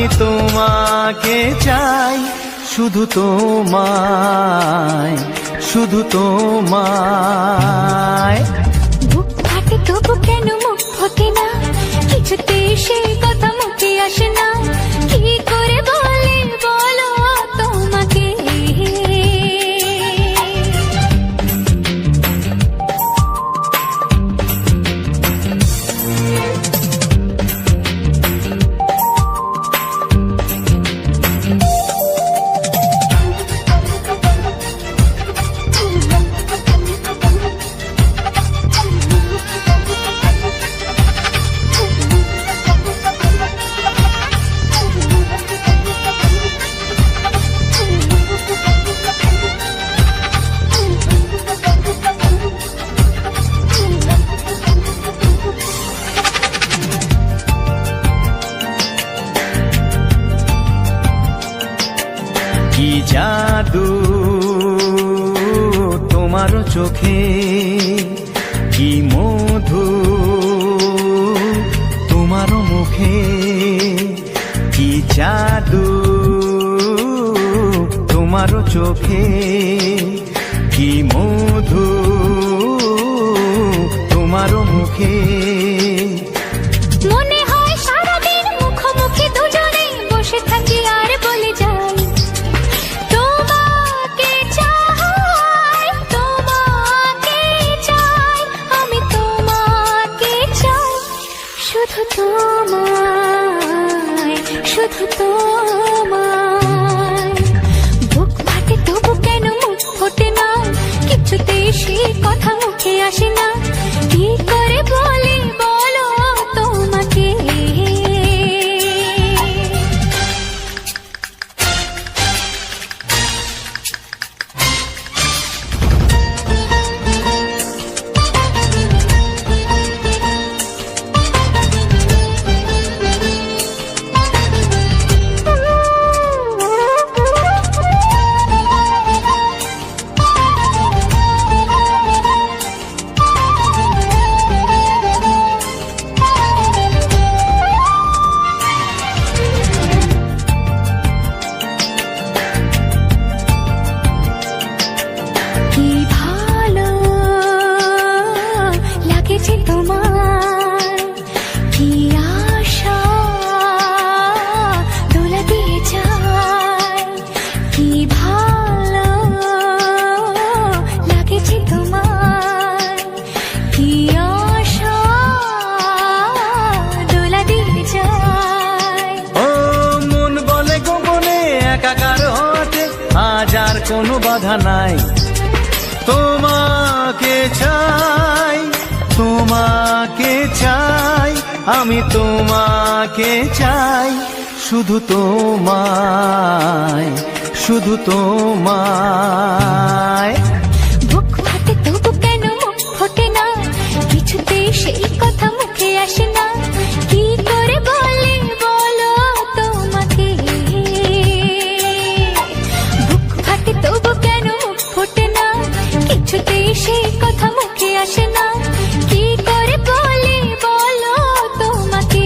আমি তোমাকে চাই, শুধু তোমায়, শুধু তোমায়। বুক ফাটে তবু কেন মুখ ফোটে না, কিছুতে সে কথা মুখে আসে না, কি করে বলে বলো তোমাকে। কি জাদু তোমার চোখে, কি মধু তোমার মুখে, কি জাদু তোমার চোখে, কি মধু তোমার মুখে। মনে হয় সারাদিন মুখোমুখি দুজনে বসে থাকি আর বলে যাই, তোমাকে চাই, তোমাকে চাই, আমি তোমাকে চাই, শুধু তোমায়, শুধু তোমায়। বুক ফাটে তবু কেন মুখ ফোটে না, কিছুতে সে কথা মুখে আসে না, কি করে বলে বলো তোমাকে। কি ভালো লাগেছে তোমার, কি আশা দোলা দিয়ে যায়, কি ভালো লাগেছে তোমার, কি আশা দোলা দিয়ে যায়। ও মন বলে গোপনে একাকার হতে আজ আর কোনো বাধা নাই, তোমাকে চাই, তোমাকে চাই, আমি তোমাকে চাই, শুধু তোমায়, শুধু তোমায়। বুক ফাটে তবু কেন মুখ ফোটে না, কিছুতে সেই কথা মুখে আসে না, কি করে বলে বলো তোমাকে। বুক ফাটে তবু কেন মুখ ফোটে না, কিছুতে সেই কথা মুখে আসে না, কি করে বলে বলো তোমাকে।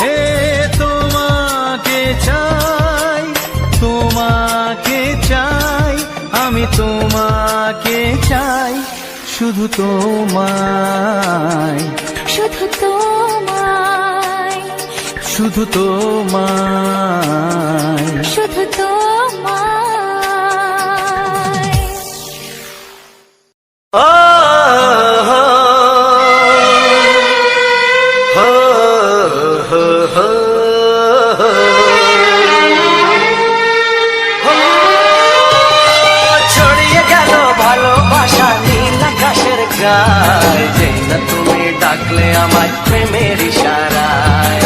হে তোমাকে চাই, তোমাকে চাই, আমি তোমাকে চাই, শুধু তোমায়, শুধু তোমায়, শুধু তোমায়। শুধু তোমায়। ও হো হো হো হো ছড়িয়ে গেল ভালোবাসা নীল আকাশের গায়, যেই না তুমি ডাকলে আমার প্রেমের ইশারায়।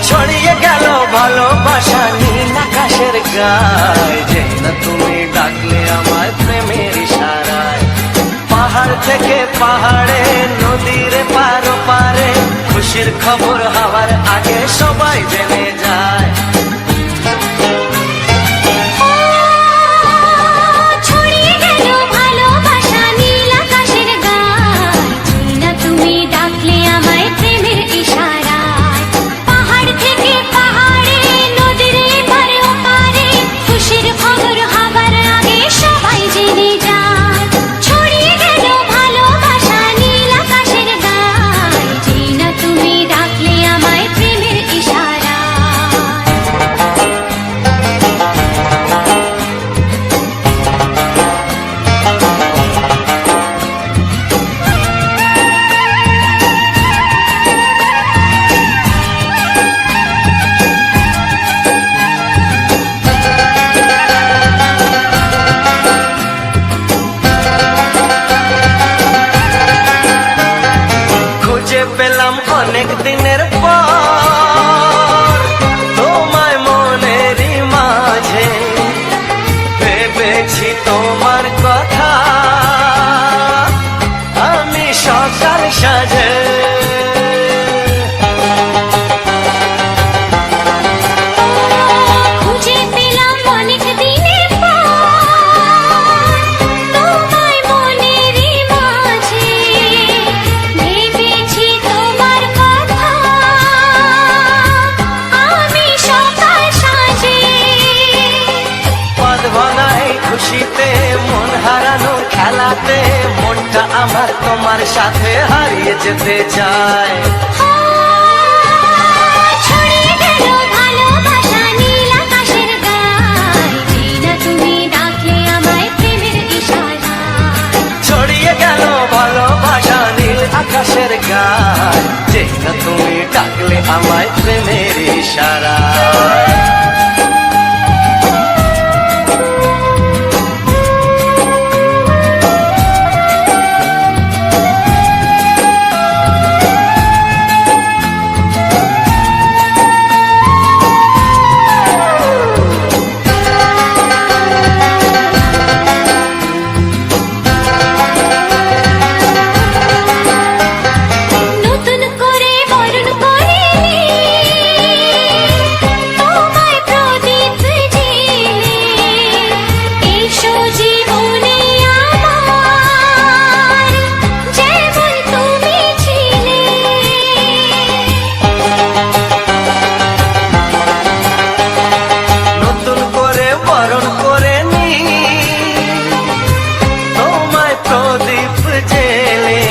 ছড়িয়ে গেল ভালোবাসা নীল আকাশের গায়, যেই না তুমি ডাকলে আমার প্রেমের ইশারায়। পাহাড় থেকে পাহাড়ে, নদীর পারো পারে, খুশির খবর হওয়ার আগে সবাই জেনে যায়। ছড়িয়ে গেল ভালোবাসা নীল আকাশের গায়, যেই না তুমি ডাকলে আমায় প্রেমের ইশারায়। আলোতে মনটা আমার তোমার সাথে হারিয়ে যেতে চায়। ছড়িয়ে গেল ভালোবাসা নীল আকাশের গায়, বিনা তুমি ডাকলে আমায় প্রেমের ইশারায়। ছড়িয়ে গেল ভালোবাসা নীল আকাশের গায়, যে না তুমি ডাকলে আমায় প্রেমের ইশারায়। নতুন করে বরণ করে তোমায় প্রদীপ জেলে, এসো জীবনে আমার যেমন তুমি ছিলে। নতুন করে বরণ করে নি তোমায় প্রদীপ জেলে,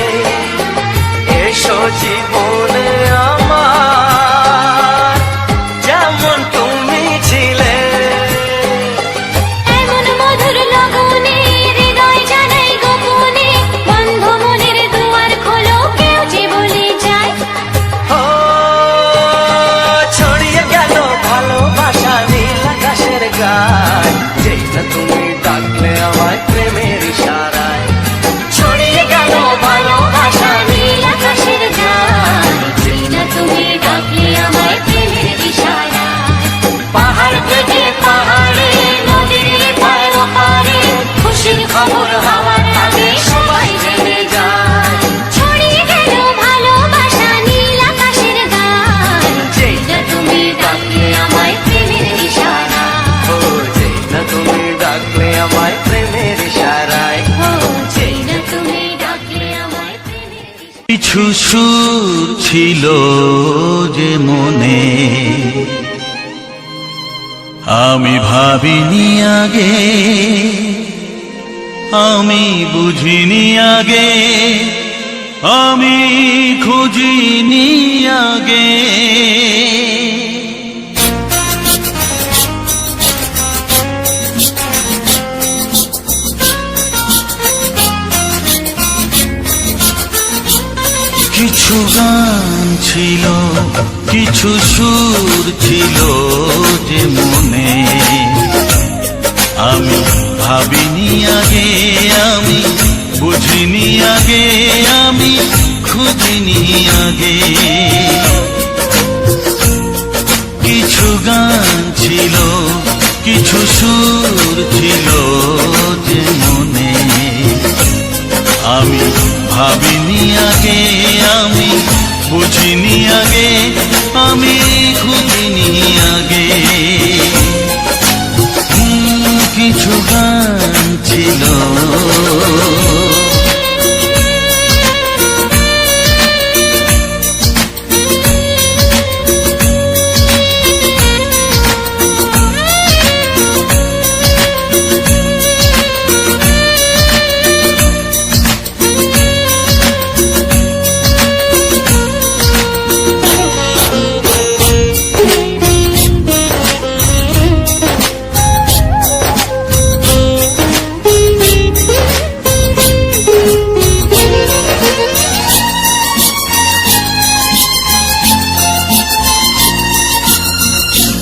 এসো জীবনে আমার যেমন তুমি ছিলে। এমন মধুর লগনে হৃদয় জানাই গোপনে, বন্ধ মনের দুয়ার খোলো কেউ যে বলে যায়। ও ছড়িয়ে গেল ভালোবাসা নীল আকাশের গায়, যেই না তুমি ডাকলে আমায় প্রেমের ইশারায়। ছড়িয়ে গেল ভালোবাসা নীল আকাশের গায়, যেই না তুমি ডাকলে আমায় প্রেমের ইশারায়। পাহাড় থেকে পাহাড়ে নদীর পার ওপারে খুশির খবর হওয়ার আগে সবাই জেনে যায়। ছড়িয়ে গেল ভালোবাসা নীল আকাশের গায়, যেই না তুমি ডাকলে আমায় প্রেমের ইশারায়। ও যেই না তুমি ডাকলে আমায় প্রেমের ইশারায়। ও যেই না তুমি ডাকলে আমায় প্রেমের ইশারায়। কিছু সুর ছিল যে মনে, আমি ভাবিনি আগে, আমি বুঝিনি আগে, আমি খুঁজিনি আগে। কিছু গান ছিল, কিছু সুর ছিল যে মনে, আমি ভাবিনি আগে, আমি বুঝিনি আগে, আমি খুঁজিনি আগে। কিছু গান ছিল, কিছু সুর ছিল যে মনে, আমি ভাবিনি আগে, আমি বুঝিনি আগে, আমি খুঁজিনি আগে। কিছু গান ছিল।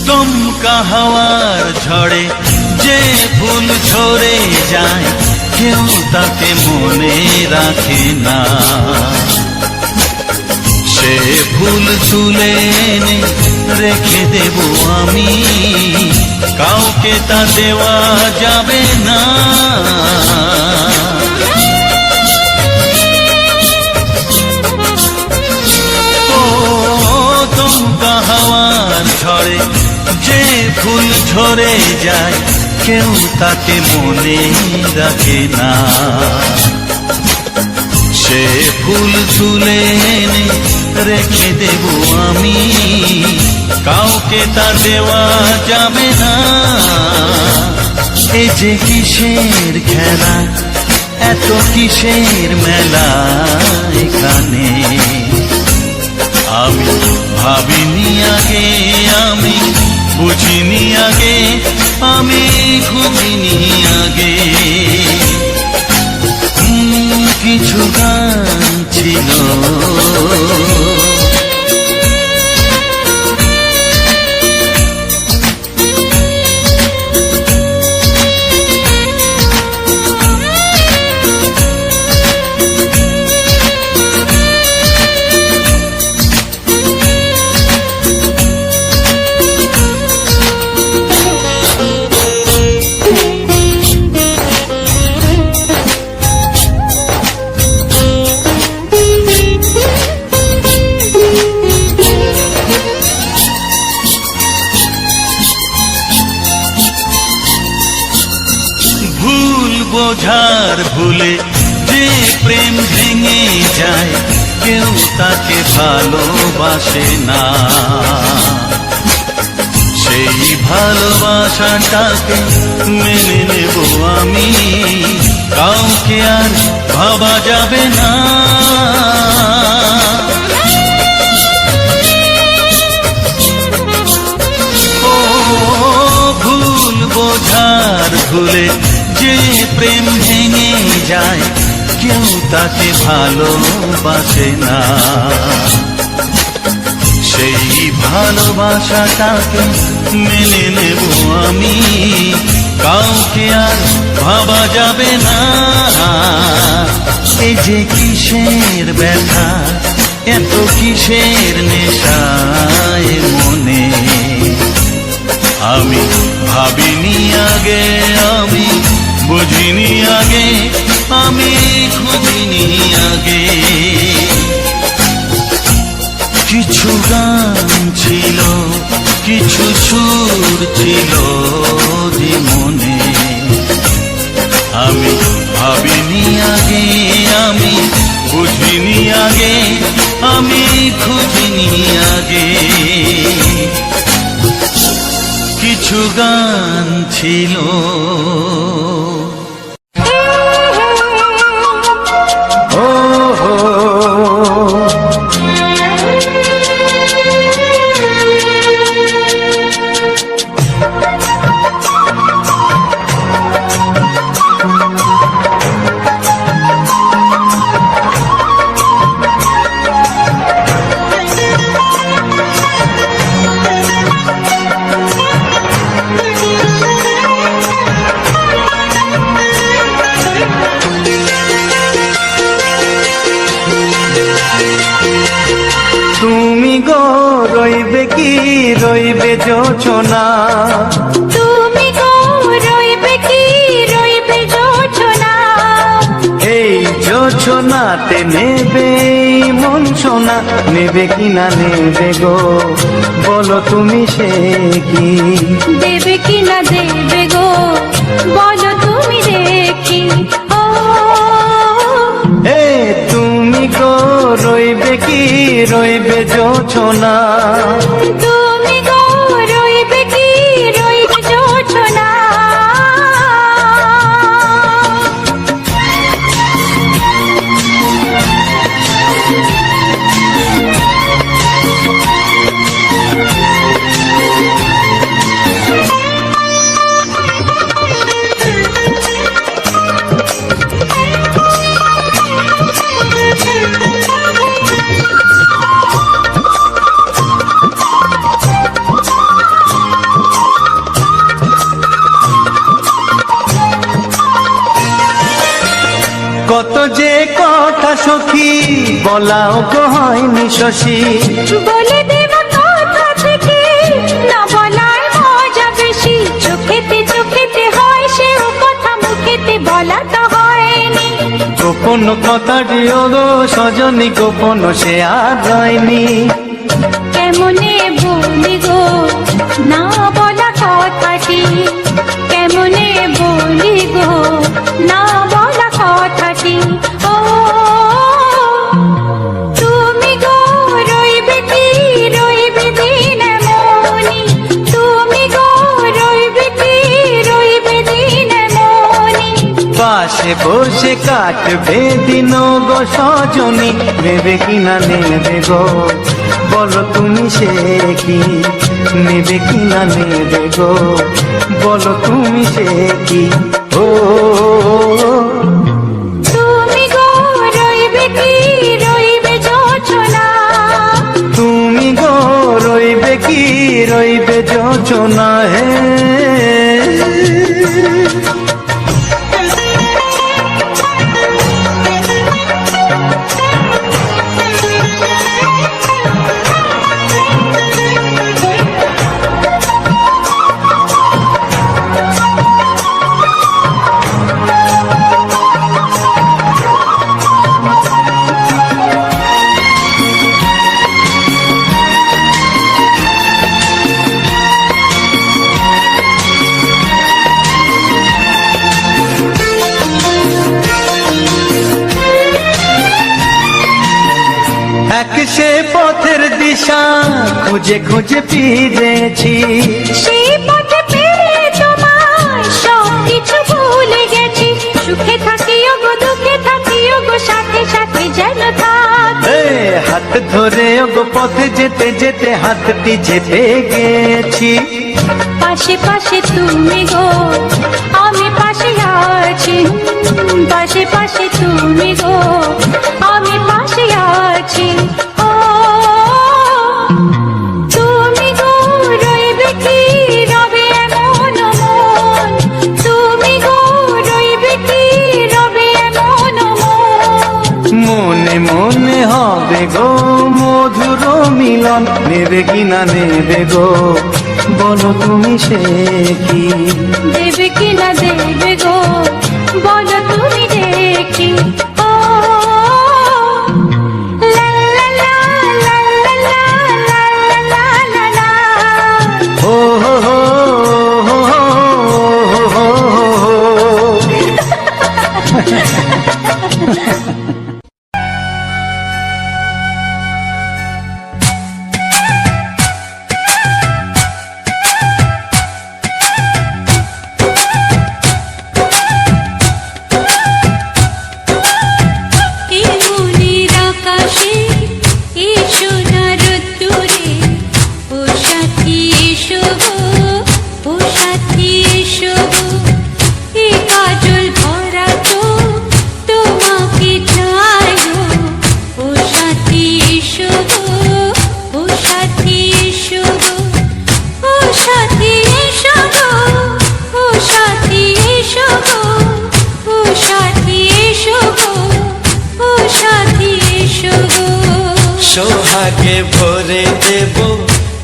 দমকা হাওয়ার ঝড়ে যে ফুল ঝরে যায়, কেউ তাকে মনে রাখে না। সে ফুল তুলে এনে রেখে দেব আমি, কাউকে তা দেওয়া যাবে না। ও দমকা হাওয়ার ঝড়ে যে ফুল ঝরে যায়, কেউ তাকে মনে রাখে না। সে ফুল তুলে এনে রেখে দেব আমি, কাউকে তা দেওয়া যাবে না। এ যে কিসের খেলা, এত কিসের মেলা এখানে? আমি ভাবিনি আগে, আমি বুঝিনি আগে, আমি খুঁজিনি আগে। কিছু গান ছিল বোঝার ভুলে যে প্রেম ভেঙে যায়, কেউ তাকে ভালোবাসে না। সেই ভালোবাসাটাকে মেনে নেব আমি, কাউকে আর ভাবা যাবে না। ও ভুল বোঝার ভুলে যে প্রেম ভেঙে যায়, কেউ তাকে ভালোবাসে না। সেই ভালোবাসাটাকে মেনে নেব আমি, কাউকে আর ভাবা যাবে না। এই যে কিসের ব্যথা, এত কিসের নেশায় মনে, আমি ভাবিনি আগে, আমি বুঝিনি আগে, আমি খুঁজিনি আগে। কিছু গান ছিল, কিছু সুর ছিল যে মনে, আমি ভাবিনি আগে, আমি বুঝিনি আগে, আমি খুঁজিনি আগে। কিছু গান ছিল রইবে জোছনা, তুমি গো রইবে কি রইবে জোছনা, এই জোছনাতে নেবে মন সোনা, নেবে কি না নেবে গো বলো তুমি সে কি? দেবে কি না দেবে গো বলো তুমি দেখি। ও এ তুমি গো রইবে কি রইবে জোছনা, তুমি গো রইবে কি রইবে জোছনা। কত যে কথা সখী বলাও তো হয়নি শশী, বলে দেব কথা থেকে না বলার মজা বেশি। চোখেতে চোখেতে হয় সেও কথা, মুখেতে বলা তো হয়নি। গোপন কথাটি গো সজনী, গোপন সে আর হয়নি। কেমনে বলি গো না বলা কথাটি, কেমনে বলি গো না বলা কথাটি। ও তুমি গো রইবে কি রইবে দিন মনি, তুমি গো রইবে কি রইবে দিন মনি। পাশে বসে কাটবে দিন গো সজনী, নেবে কিনা নেবে গো বলো তুমি সে কি, নেবে কিনা নেবে গো বলো তুমি সে কি। ও তুমি গো রইবে কি রইবে যোচনা, তুমি গো রইবে কি রইবে যোচনা হে। এক সে পথের দিশা খুঁজে খুঁজে ফিরেছি, সেই পথে পেয়ে তোমার সব কিছু ভুলে গেছি। সুখে থাকিও গো দুঃখে থাকিও গো সাথে সাথে যেন থাক। এ হাত ধরে গো পথে যেতে যেতে হাতটি চেপে গেছি। পাশে পাশে তুমি গো আমি পাশে আছি, পাশে পাশে তুমি গো আমি পাশে আছি। ও তুমি গো রইবে কি রবে এমন মন, তুমি গো রইবে কি রবে এমন মন। মনে মনে হবে গো মধুর মিলন, নেবে কিনা নেবে গো বলো তুমি সে কি, দেবে কিনা দেবে গো বলো তুমি দেখি। ও লা লা লা লা লা লা লা লা লা লা। ও হো হো হো হো হো হো। এই মনের আকাশে এই সোনার রোদ্দুরে ও সাথী এসো গো, ও সাথী এসো গো। এই কাজল ভরা চোখ তোমাকে চাই গো, ও সাথী এসো গো, ও সাথী এসো গো, ও সাথী এসো গো, ও সাথী এসো গো, ও সাথী এসো গো, ও সাথী এসো গো। সোহাগে ভরে দেব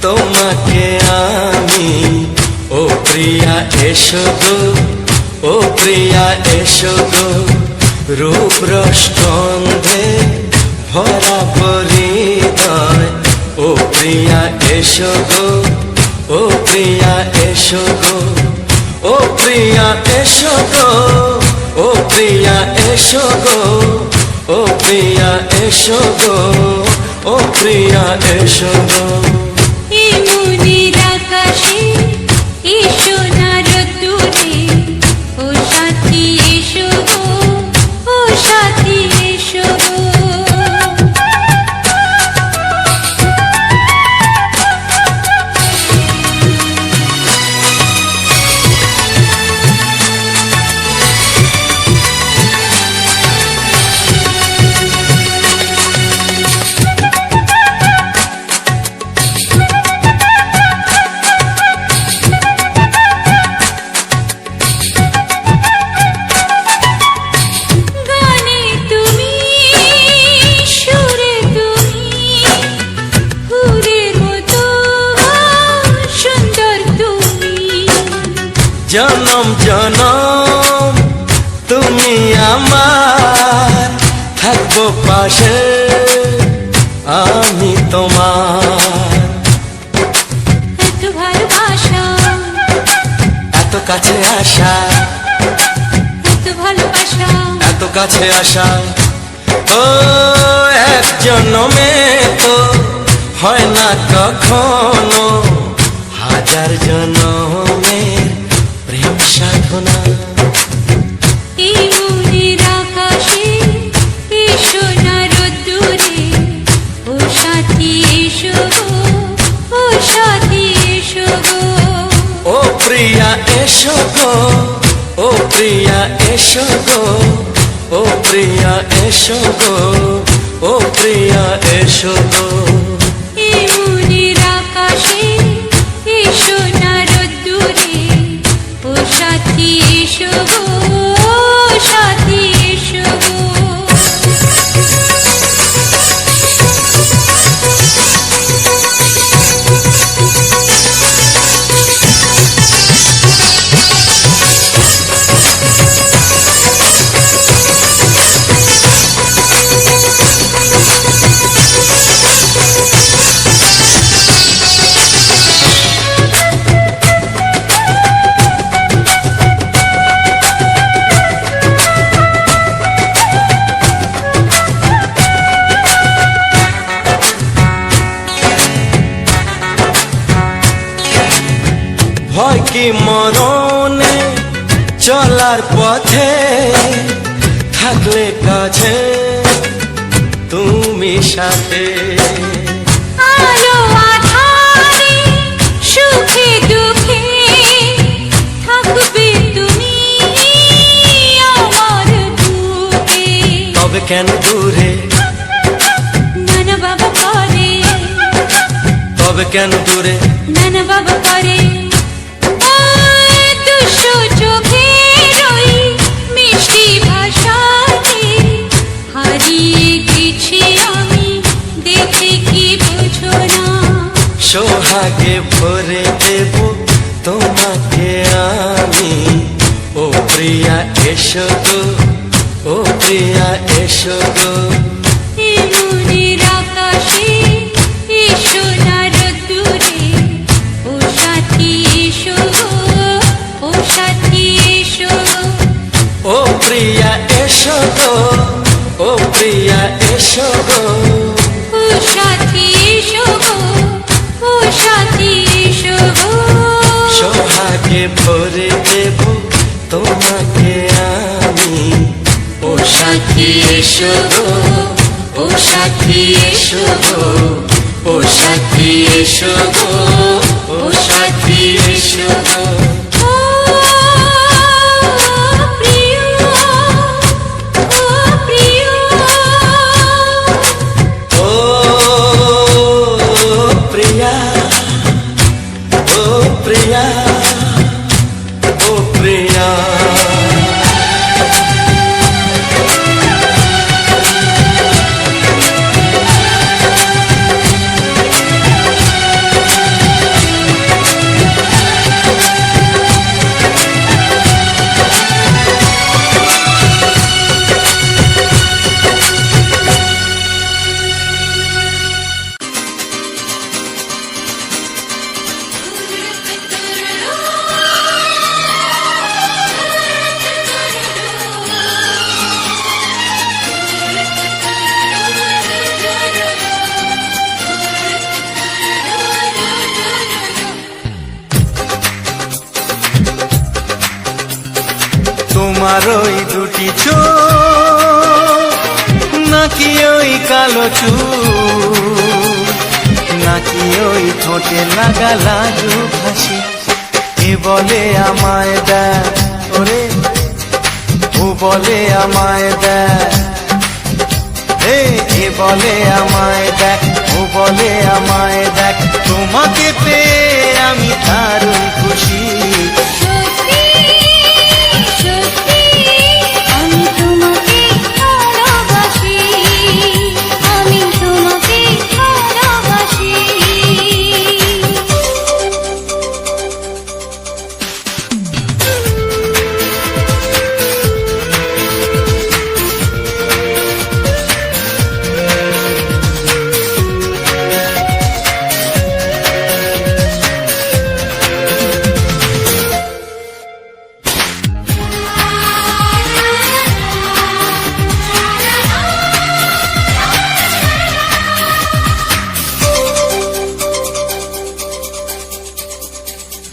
তোমাকে আমি, ও প্রিয়া এসো গো, ও প্রিয়া এসো গো। রূপ রসগন্ধে ভরা পরিদয়, ও প্রিয়া এসো গো, ও প্রিয়া এসো গো, ও প্রিয়া এসো গো, ও প্রিয়া এসো গো, ও প্রিয়া এসো গো, ও প্রিয়া এসো গো। এই মনের আকাশে এই সোনার রোদ্দুরে ও সাথী এসো গো, ও সাথী এসো গো। গানে তুমি সুরে তুমি ফুলের মতো সুন্দর তুমি। জনম জনম তুমি আমার, থাকবো পাশে আমি তোমার। এত ভালোবাসা এত কাছে আসা, এত ভালোবাসা এত কাছে আসা, ও এক জন্মে তো হয় না কখনো, হাজার জন্মের প্রেম সাধনা। এই মনের এসো গো, ও প্রিয়া এসো গো, ও প্রিয়া এসো গো। এই মনের আকাশে এসো না রোদ্দুরে, ও সাথী এসো গো, ও সাথী এসো গো। ভয় কি মরণে চলার পথে, থাকলে কাছে তুমি সাথে। আলো আঁধারে সুখে দুঃখে থাকবে তুমি আমার বুকে। তবে কেন দূরে, নানা বাবা করে, তবে কেন দূরে, নানা বাবা করে। দুশো চোখের ওই মিষ্টি ভাষাতে হারিয়ে গেছি আমি, দেখে কি বুঝো না। সোহাগে ভরে দেব তোমাকে আমি, ও প্রিয়া এসো গো, ও প্রিয়া এসো গো। এই মনের আকাশে এসো না রোদ্দুরে, ও সাথী এসো গো, ও সাথী এসো গো। ও প্রিয়া এসো গো, ও প্রিয়া এসো গো। ও সাথী এসো গো, ও সাথী এসো গো। সোহাগে ভরে দেব তোমাকে আমি, ও সাথী এসো গো, ও সাথী এসো গো, ও সাথী এসো গো, ও সাথী এসো গো। ও প্রিয়, ও প্রিয়, ও প্রিয়া, ও প্রিয়া, ও প্রিয়া। তোমার ওই দুটি চোখ, নাকি ওই কালো চুল, নাকি ওই ঠোঁটে লাগা লাজুক হাসি, এ বলে আমায় দেয় ওরে, ও বলে আমায় দেয়, এ বলে আমায় দেখ, ও বলে আমায় দেখ, তোমাকে পেয়ে আমি দারুণ খুশি। সত্যি সত্যি আমি তোমাকে ভালোবাসি, আমি তোমাকে ভালোবাসি।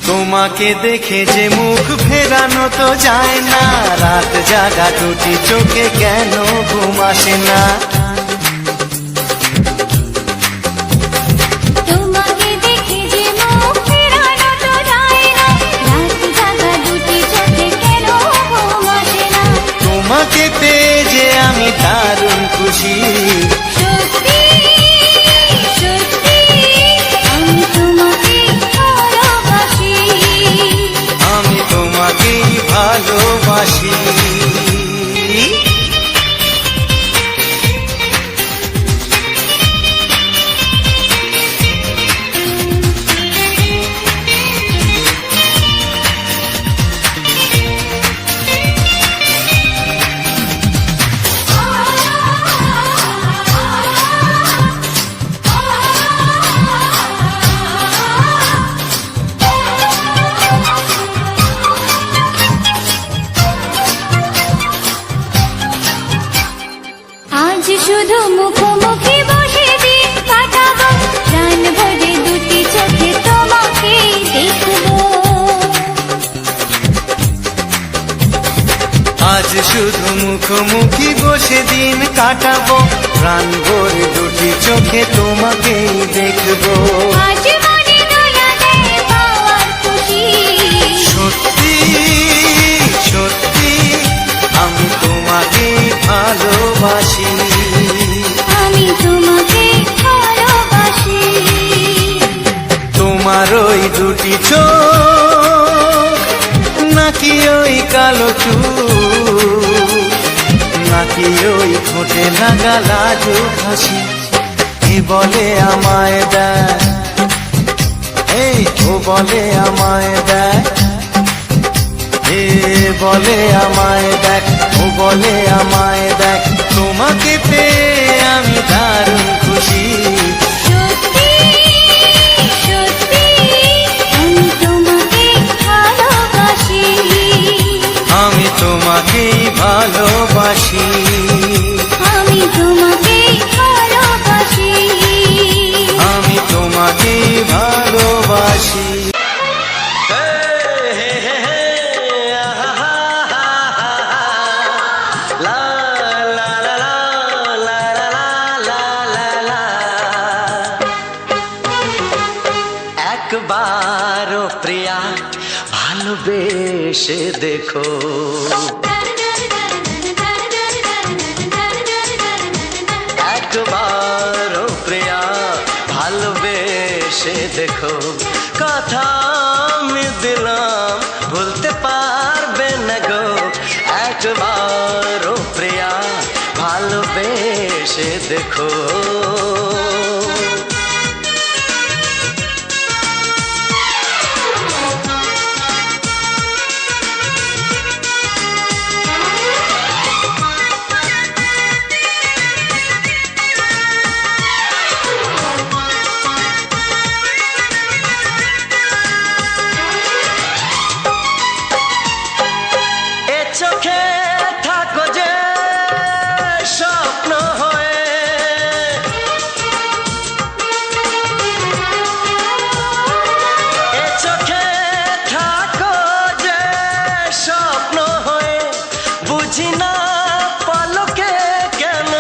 তোমাকে দেখে যে মুখ ফেরানো তো যায় না, রাত জাগা দুটি চোখে কেন ঘুম আসে না। তোমাকে দেখে যে মুখ ফেরানো তো যায় না, রাত জাগা দুটি চোখে কেন ঘুম আসে না। তোমাকে পেয়ে যে আমি দারুণ খুশি। সত্যি সত্যি আমি তোমাকে ভালোবাসি। আমি তোমাকেই ভালোবাসি। আজ শুধু মুখোমুখি বসে দিন কাটাবো, প্রাণ ভরে দুটি চোখে তোমাকে দেখবো। আজ শুধু মুখোমুখি বসে দিন কাটাবো, প্রাণ ভরে দুটি চোখে তোমাকেই দেখবো। আজ মনে দোলা দেয় পাওয়ার খুশি। সত্যি সত্যি আমি তোমাকেই ভালোবাসি। আমি তোমাকে ভালোবাসি। তোমার ওই দুটি চোখ, নাকি ওই কালো চুল, নাকি ওই ঠোঁটে লাগা লাজুক হাসি, এ বলে আমায় দেয়, এই ও বলে আমায় দেয়, এ বলে আমায় দেখ, ও বলে আমায় দেখ, তোমাকে পেয়ে আমি দারুণ খুশি। সত্যি সত্যি আমি তোমাকে ভালোবাসি। আমি তোমাকেই ভালোবাসি। আমি তোমাকে ভালোবাসি। আমি তোমাকেই ভালোবাসি। একবারও প্রিয়া ভালোবেসে দেখো, একবারও প্রিয়া ভালোবেসে দেখো, কথা আমি দিলাম ভুলতে পারবে না গো। একবারও প্রিয়া ভালোবেসে দেখো। এ চোখে থাকো যে স্বপ্ন হয়ে, এ চোখে থাকো যে স্বপ্ন হয়ে, বুঝি না পলকে কেন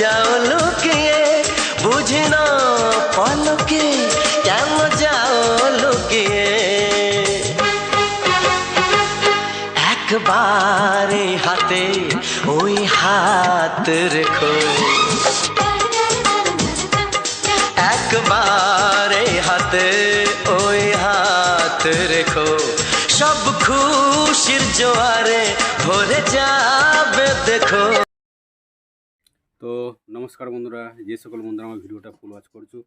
যাও লুকিয়ে, বুঝি না পলকে কেন যাও লুকিয়ে। একবার এই হাতে ওই হাত রেখো, একবার এই হাতে ওই হাত রেখো, সব খুশির জোয়ারে ভরে যাবে দেখো। তো নমস্কার বন্ধুরা, যে সকল বন্ধুরা আমার ভিডিওটা ফুল ওয়াচ করছো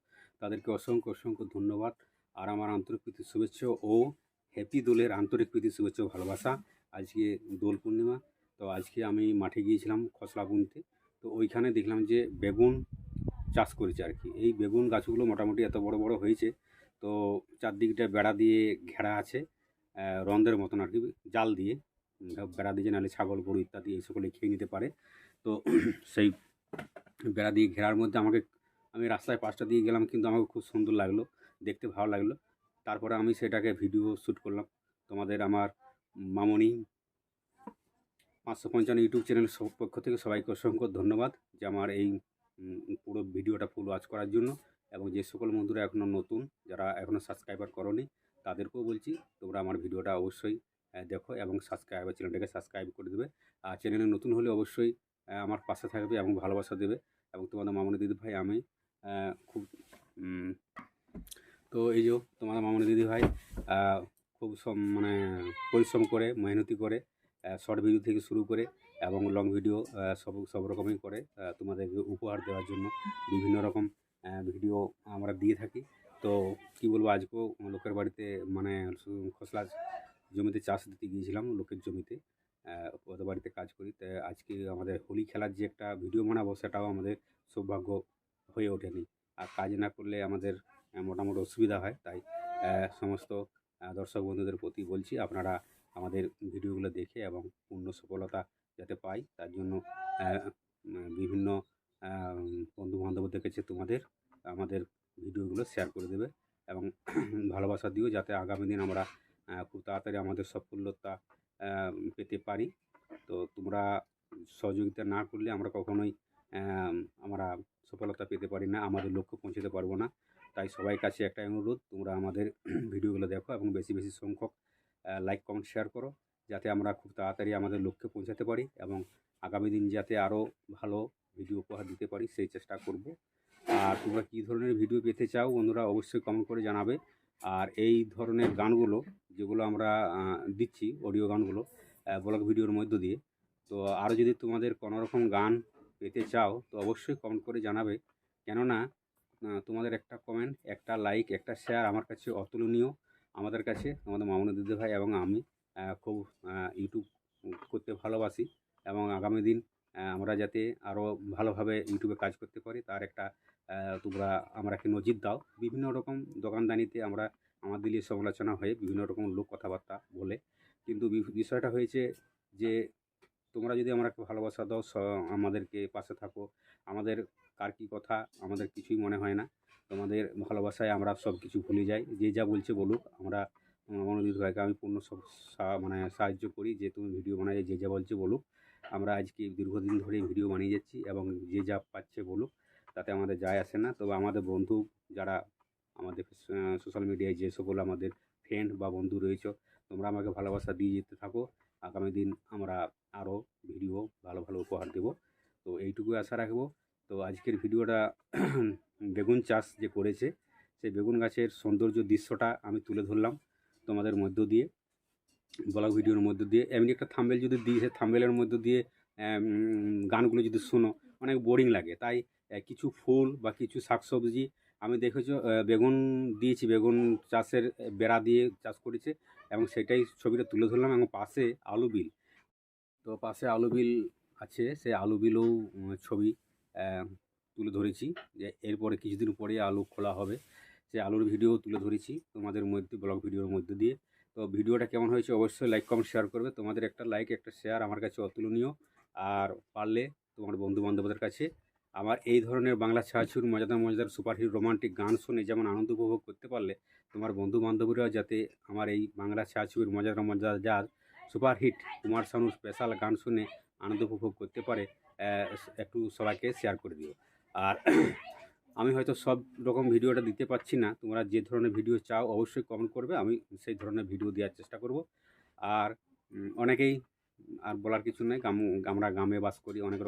তাদেরকে অসংখ্য অসংখ্য ধন্যবাদ। আর আমার আন্তরিক প্রীতি শুভেচ্ছা ও হ্যাপি দোলের আন্তরিক প্রীতি শুভেচ্ছা ও ভালোবাসা। আজকে দোল পূর্ণিমা, তো আজকে আমি মাঠে গিয়েছিলাম খসলা বুনতে। তো ওইখানে দেখলাম যে বেগুন চাষ করেছে আর কি। এই বেগুন গাছগুলো মোটামুটি এত বড় বড় হয়েছে, তো চারদিকটা বেড়া দিয়ে ঘেরা আছে, রন্ধ্রের মতন আর কি, জাল দিয়ে বেড়া দিয়ে, নাহলে ছাগল গরু ইত্যাদি এই সকলে খেয়ে নিতে পারে। তো সেই বেড়া দিয়ে ঘেরার মধ্যে আমি রাস্তায় পাশটা দিয়ে গেলাম, কিন্তু আমাকে খুব সুন্দর লাগলো, দেখতে ভালো লাগলো। তারপরে আমি সেটাকে ভিডিও শ্যুট করলাম। তোমাদের আমার মামনি 555 ইউটিউব চ্যানেলের পক্ষ থেকে সবাইকে অসংখ্য ধন্যবাদ যে আমার এই পুরো ভিডিওটা ফুল ওয়াচ করার জন্য। এবং যে সকল বন্ধুরা এখনও নতুন, যারা এখনও সাবস্ক্রাইবার করোনি, তাদেরকেও বলছি তোমরা আমার ভিডিওটা অবশ্যই দেখো এবং চ্যানেলটাকে সাবস্ক্রাইব করে দেবে। আর চ্যানেলে নতুন হলে অবশ্যই আমার পাশে থাকবে এবং ভালোবাসা দেবে। এবং তোমাদের মামনি দিদিভাই আমি খুব তো এই যে তোমাদের মামনি দিদিভাই খুব মানে পরিশ্রম করে মেহনতি করে শর্ট ভিডিও থেকে শুরু করে এবং লং ভিডিও সব রকমই করে তোমাদেরকে উপহার দেওয়ার জন্য বিভিন্ন রকম ভিডিও আমরা দিয়ে থাকি। তো কি বলবো, আজকেও লোকের বাড়িতে মানে খসলা জমিতে চাষ দিতে গিয়েছিলাম, লোকের জমিতে ওদের বাড়িতে কাজ করি। তাই আজকে আমাদের হোলি খেলার যে একটা ভিডিও বানাবো সেটাও আমাদের সৌভাগ্য হয়ে ওঠেনি। আর কাজ না করলে আমাদের মোটামুটি অসুবিধা হয়। তাই সমস্ত দর্শক বন্ধুদের প্রতি বলছি, আপনারা আমাদের ভিডিওগুলো দেখে এবং পূর্ণ সফলতা যাতে পাই তার জন্য বিভিন্ন বন্ধুবান্ধবদের কাছে তোমাদের আমাদের ভিডিওগুলো শেয়ার করে দেবে এবং ভালোবাসা দিও, যাতে আগামী দিন আমরা খুব তাড়াতাড়ি আমাদের সফলতা পেতে পারি। তো তোমরা সহযোগিতা না করলে আমরা কখনোই আমরা সফলতা পেতে পারি না, আমাদের লক্ষ্যে পৌঁছতে পারবো না। তাই সবাই কাছে একটাই অনুরোধ, তোমরা আমাদের ভিডিওগুলো দেখো এবং বেশি বেশি সংখ্যক লাইক কমেন্ট শেয়ার করো, যাতে আমরা খুব তাড়াতাড়ি আমাদের লক্ষ্যে পৌঁছাতে পারি এবং আগামী দিন যাতে আরও ভালো ভিডিও উপহার দিতে পারি সেই চেষ্টা করব। আর তোমরা কী ধরনের ভিডিও পেতে চাও বন্ধুরা অবশ্যই কমেন্ট করে জানাবে। আর এই ধরনের গানগুলো যেগুলো আমরা দিচ্ছি, অডিও গানগুলো ব্লগ ভিডিওর মধ্য দিয়ে, তো আরও যদি তোমাদের কোনো রকম গান পেতে চাও তো অবশ্যই কমেন্ট করে জানাবে। কেননা তোমাদের একটা কমেন্ট, একটা লাইক, একটা শেয়ার আমার কাছে অতুলনীয়। আমাদের কাছে আমাদের মামনি দিদিভাই এবং আমি খুব ইউটিউব করতে ভালোবাসি এবং আগামী দিন আমরা যাতে আরও ভালোভাবে ইউটিউবে কাজ করতে পারি তার একটা তোমরা আমাকে নজির দাও। বিভিন্ন রকম দোকানদানিতে আমার দিলে সমালোচনা হয়ে বিভিন্ন রকম লোক কথাবার্তা বলে, কিন্তু বিষয়টা হয়েছে যে তোমরা যদি আমাকে ভালোবাসা দাও, আমাদেরকে পাশে থাকো, আমাদের কার কী কথা আমাদের কিছুই মনে হয় না। তোমাদের ভালোবাসায় আমরা সব কিছু ভুলে যাই। যে যা বলছে বলুক, আমরা মনোজিৎ ভাইকে আমি পূর্ণ সব মানে সাহায্য করি, যে তুমি ভিডিও বানাই, যে যা বলছে বলুক। আমরা আজকে দীর্ঘদিন ধরে ভিডিও বানিয়ে যাচ্ছি এবং যে যা পাচ্ছে বলুক, তাতে আমাদের যায় আসে না। তবে আমাদের বন্ধু যারা আমাদের সোশ্যাল মিডিয়ায় যে সকল আমাদের ফ্রেন্ড বা বন্ধু রয়েছে, তোমরা আমাকে ভালোবাসা দিয়ে যেতে থাকো। আগামী দিন আমরা আরও ভিডিও ভালো ভালো উপহার দেব। তো এইটুকুই আশা রাখবো। তো আজকের ভিডিওটা বেগুন চাষ যে করেছে সেই বেগুন গাছের সৌন্দর্য দৃশ্যটা আমি তুলে ধরলাম তোমাদের মধ্য দিয়ে, ব্লগ ভিডিওর মধ্য দিয়ে। এমনি একটা থাম্বেল যদি দিই, সে থাম্বেলের মধ্য দিয়ে গানগুলো যদি শোনো অনেক বোরিং লাগে। তাই কিছু ফুল বা কিছু শাকসবজি আমি দেখেছো বেগুন দিয়েছি, বেগুন চাষের বেড়া দিয়ে চাষ করেছে এবং সেটাই ছবিটা তুলে ধরলাম। এবং পাশে আলু বিল, তো পাশে আলু বিল আছে, সেই আলু বিলও ছবি তুলে ধরেছি। যে এরপরে কিছুদিন পরে আলু খোলা হবে, সেই আলুর ভিডিও তুলে ধরেছি তোমাদের মধ্যে ব্লগ ভিডিওর মধ্যে দিয়ে। তো ভিডিওটা কেমন হয়েছে অবশ্যই লাইক কমেন্ট শেয়ার করবে। তোমাদের একটা লাইক, একটা শেয়ার আমার কাছে অতুলনীয়। আর পারলে তোমার বন্ধু বান্ধবদের কাছে আমার এই ধরনের বাংলা ছায়াছবির মজাদার মজাদার সুপারহিট রোমান্টিক গান শুনে যেমন আনন্দ উপভোগ করতে পারলে, তোমার বন্ধু বান্ধবীরাও যাতে আমার এই বাংলা ছায়াছবির মজাদার মজাদার সুপারহিট কুমার শানুর স্পেশাল গান শুনে আনন্দ উপভোগ করতে পারে, একটু সবাইকে শেয়ার করে দিও। আর আমি হয়তো সব রকম ভিডিওটা দিতে পারছি না, তোমরা যে ধরনের ভিডিও চাও অবশ্যই কমেন্ট করবে, আমি সেই ধরনের ভিডিও দেওয়ার চেষ্টা করব। আর অনেকেই আর বলার কিছু নেই, আমরা গ্রামে বাস করি, অনেক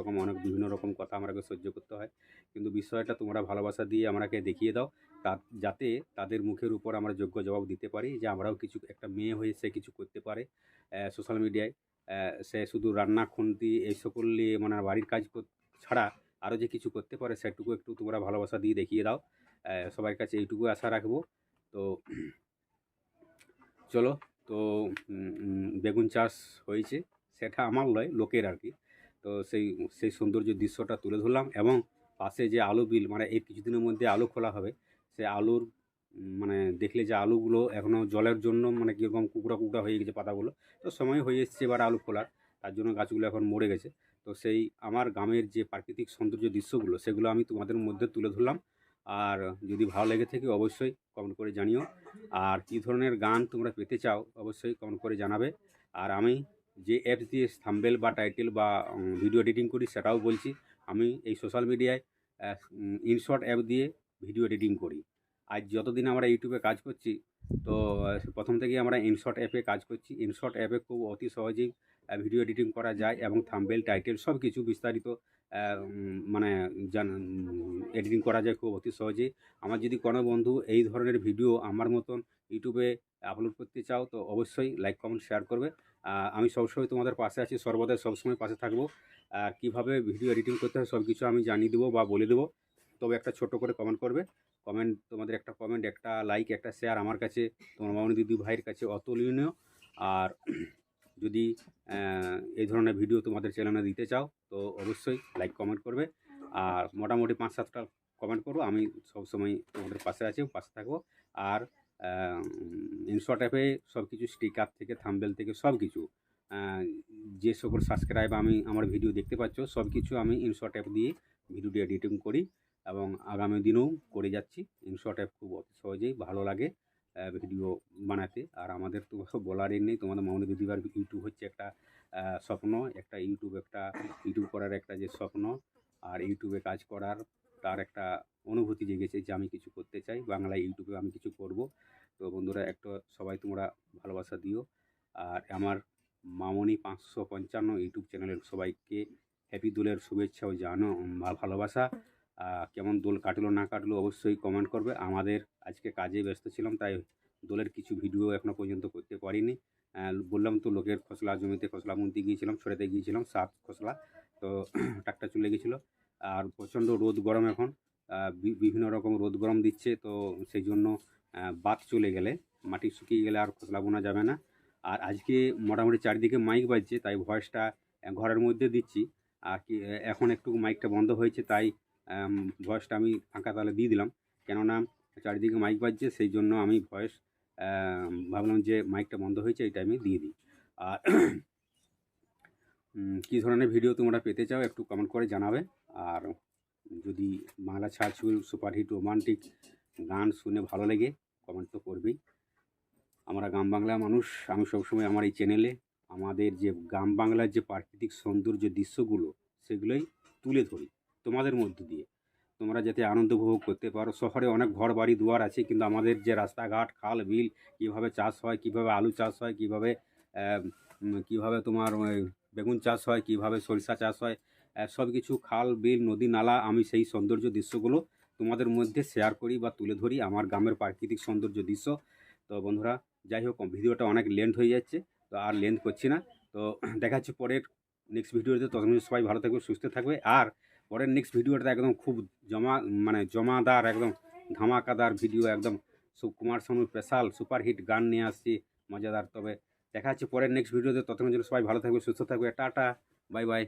বিভিন্ন রকম কথা আমাকে সহ্য করতে হয়, কিন্তু বিষয়টা তোমরা ভালোবাসা দিয়ে আমাকে দেখিয়ে দাও, যাতে তাদের মুখের উপর আমরা যোগ্য জবাব দিতে পারি যে আমরাও কিছু, একটা মেয়ে হয়ে সে কিছু করতে পারে সোশ্যাল মিডিয়ায়। সে শুধু রান্না খুন্তি এই সকল নিয়ে মানে বাড়ির কাজ ছাড়া আরও যে কিছু করতে পারে সেটুকু একটু তোমরা ভালোবাসা দিয়ে দেখিয়ে দাও। সবার কাছে এইটুকু আশা রাখবো। তো চলো, তো বেগুন চাষ হয়েছে, সেটা আমার নয়, লোকের আর কি। তো সেই সৌন্দর্য দৃশ্যটা তুলে ধরলাম এবং পাশে যে আলু বিল, মানে এই কিছুদিনের মধ্যে আলু খোলা হবে, সে আলুর মানে দেখলে যে আলুগুলো এখনও জলের জন্য মানে কীরকম কুকড়া হয়ে গেছে পাতাগুলো, তো সময় হয়ে এসছে এবার আলু খোলার, তার জন্য গাছগুলো এখন মরে গেছে। তো সেই আমার গ্রামের যে প্রাকৃতিক সৌন্দর্য দৃশ্যগুলো সেগুলো আমি তোমাদের মধ্যে তুলে ধরলাম। আর যদি ভালো লেগে থাকে অবশ্যই কমেন্ট করে জানিও। আর কী ধরনের গান তোমরা পেতে চাও অবশ্যই কমেন্ট করে জানাবে। আর আমি যে অ্যাপস দিয়ে থাম্বনেল বা টাইটেল বা ভিডিও এডিটিং করি সেটাও বলছি। আমি এই সোশ্যাল মিডিয়ায় ইনশর্ট অ্যাপ দিয়ে ভিডিও এডিটিং করি। আজ যতদিন আমরা ইউটিউবে কাজ করছি তো প্রথম থেকেই আমরা ইনশর্ট অ্যাপে কাজ করছি। ইনশর্ট অ্যাপে খুব অতি সহজেই ভিডিও এডিটিং করা যায় এবং থাম্বনেল টাইটেল সব কিছু বিস্তারিত মানে এডিটিং করা যায় খুব অতি সহজেই। আমার যদি কোনো বন্ধু এই ধরনের ভিডিও আমার মতন ইউটিউবে আপলোড করতে চাও তো অবশ্যই লাইক কমেন্ট শেয়ার করবে। আমি সবসময় তোমাদের পাশে আছি, সর্বদাই সবসময় পাশে থাকবো। আর কীভাবে ভিডিও এডিটিং করতে হয় সব কিছু আমি জানিয়ে দেবো বা বলে দেবো। তবে একটা ছোট করে কমেন্ট করবে। কমেন্ট, তোমাদের একটা কমেন্ট, একটা লাইক, একটা শেয়ার আমার কাছে, তোমার মামনি দিদি ভাইয়ের কাছে অতুলনীয়। আর যদি এই ধরনের ভিডিও তোমাদের চ্যানেলে দিতে চাও তো অবশ্যই লাইক কমেন্ট করবে। আর মোটামুটি 5-7টা কমেন্ট করো, আমি সবসময় তোমাদের পাশে আছি, পাশে থাকবো। আর ইনশর্ট অ্যাপে সব কিছু স্টিকার থেকে থাম্বনেল থেকে সব কিছু যে সকল সাবস্ক্রাইব আমি আমার ভিডিও দেখতে পাচ্ছ সব কিছু আমি ইনশর্ট অ্যাপ দিয়ে ভিডিওটি এডিটিং করি এবং আগামী দিনেও করে যাচ্ছি। ইনশর্ট অ্যাপ খুব অতি সহজেই ভালো লাগে ভিডিও বানাতে। আর আমাদের তো বলারই নেই, তোমাদের মামনি দিদিবার ইউটিউব হচ্ছে একটা স্বপ্ন, একটা ইউটিউব করার একটা যে স্বপ্ন, আর ইউটিউবে কাজ করার তার একটা অনুভূতি জেগেছে যে আমি কিছু করতে চাই, বাংলা ইউটিউবে আমি কিছু করব। তো বন্ধুরা একটা সবাই তোমরা ভালোবাসা দিও। আর আমার মামনি 555 ইউটিউব চ্যানেলের সবাইকে হ্যাপি দোলের শুভেচ্ছা ও জানো ভালোবাসা। কেমন দোল কাটলো না কাটলো অবশ্যই কমেন্ট করবে। আমাদের আজকে কাজে ব্যস্ত ছিলাম, তাই দোলের কিছু ভিডিও এখনও পর্যন্ত করতে পারিনি। বললাম তো লোকের খসলা জমিতে খসলা বুনতে গিয়েছিলাম, ছড়াতে গিয়েছিলাম 7 খসলা, তো ট্রাক্টর চলে গেছিলো। আর প্রচণ্ড রোদ গরম এখন, বিভিন্ন রকম রোদ গরম দিচ্ছে, তো সেই জন্য বাত চলে গেলে, মাটি শুকিয়ে গেলে আর খসলা বোনা যাবে না। আর আজকে মোটামুটি চারিদিকে মাইক বাজছে, তাই ভয়েসটা ঘরের মধ্যে দিচ্ছি। আর কি এখন একটু মাইকটা বন্ধ হয়েছে, তাই ভয়েসটা আমি ফাঁকা তালে দিয়ে দিলাম, কেননা চারিদিকে মাইক বাজছে, সেই জন্য আমি ভয়েস ভাবলাম যে মাইকটা বন্ধ হয়েছে এই টাইমে দিয়ে দিই। আর কী ধরনের ভিডিও তোমরা পেতে চাও একটু কমেন্ট করে জানাবে। আর যদি বাংলা ছাড় সুপারহিট রোমান্টিক গান শুনে ভালো লেগে কমেন্ট তো করবেই। আমরা গ্রাম বাংলার মানুষ, আমি সবসময় আমার এই চ্যানেলে আমাদের যে গ্রাম বাংলার যে প্রাকৃতিক সৌন্দর্য দৃশ্যগুলো সেগুলোই তুলে ধরি তোমাদের মধ্য দিয়ে, তোমরা যাতে আনন্দ উপভোগ করতে পারো। শহরে অনেক ঘর বাড়ি দুয়ার আছে, কিন্তু আমাদের যে রাস্তাঘাট, খাল বিল, কীভাবে চাষ হয়, কীভাবে আলু চাষ হয়, কীভাবে তোমার বেগুন চাষ হয়, কীভাবে সরিষা চাষ হয়, সব কিছু খাল বিল নদী নালা, আমি সেই সৌন্দর্য দৃশ্যগুলো তোমাদের মধ্যে শেয়ার করি বা তুলে ধরি, আমার গ্রামের প্রাকৃতিক সৌন্দর্য দৃশ্য। তো বন্ধুরা যাই হোক, ভিডিওটা অনেক লেন্থ হয়ে যাচ্ছে, তো আর লেন্থ করছি না। তো দেখা হচ্ছে পরের নেক্সট ভিডিওতে, তখন সবাই ভালো থাকবে, সুস্থ থাকবে। আর পরের নেক্সট ভিডিওটা একদম খুব জমাদার, একদম ধামাকাদার ভিডিও, একদম কুমার শানু স্পেশাল সুপারহিট গান নিয়ে আসছি, মজাদার। তবে দেখা হচ্ছে পরের নেক্সট ভিডিওতে, ততক্ষণ জন্য সবাই ভালো থাকবে, সুস্থ থাকবে। Tata, bye bye.